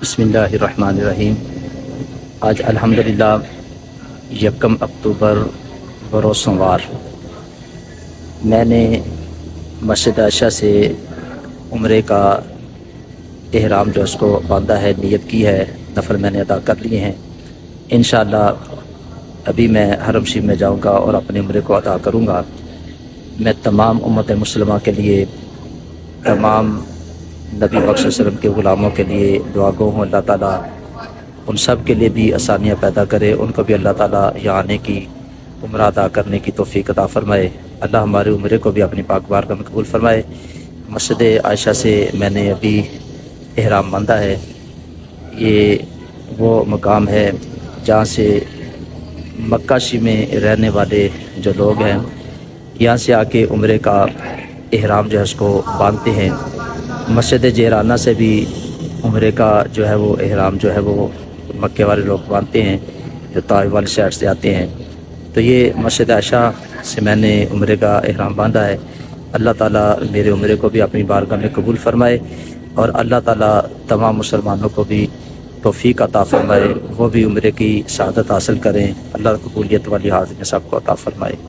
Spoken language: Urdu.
بسم اللہ الرحمن الرحیم۔ آج الحمدللہ 1 اکتوبر بروز سوموار میں نے مسجد عائشہ سے عمرے کا احرام جو اس کو باندھا ہے، نیت کی ہے، نفل میں نے ادا کر لیے ہیں۔ انشاءاللہ ابھی میں حرم شریف میں جاؤں گا اور اپنے عمرے کو ادا کروں گا۔ میں تمام امت مسلمہ کے لیے، تمام نبی پاک صلی اللہ علیہ وسلم کے غلاموں کے لیے دعا گو ہوں، اللہ تعالیٰ ان سب کے لیے بھی آسانیاں پیدا کرے، ان کو بھی اللہ تعالیٰ یہاں آنے کی، عمرہ ادا کرنے کی توفیق عطا فرمائے۔ اللہ ہمارے عمرے کو بھی اپنی پاک بارگاہ میں قبول فرمائے۔ مسجد عائشہ سے میں نے ابھی احرام باندھا ہے۔ یہ وہ مقام ہے جہاں سے مکہ شریف میں رہنے والے جو لوگ ہیں یہاں سے آ کے عمرے کا احرام جو ہے اس کو باندھتے ہیں۔ مسجد جیرانہ سے بھی عمرے کا جو ہے وہ احرام جو ہے وہ مکے والے لوگ باندھتے ہیں جو طائف والے شہر سے آتے ہیں۔ تو یہ مسجد عائشہ سے میں نے عمرے کا احرام باندھا ہے۔ اللہ تعالیٰ میرے عمرے کو بھی اپنی بارگاہ میں قبول فرمائے اور اللہ تعالیٰ تمام مسلمانوں کو بھی توفیق عطا فرمائے، وہ بھی عمرے کی سعادت حاصل کریں۔ اللہ قبولیت والی حاضری سب کو عطا فرمائے۔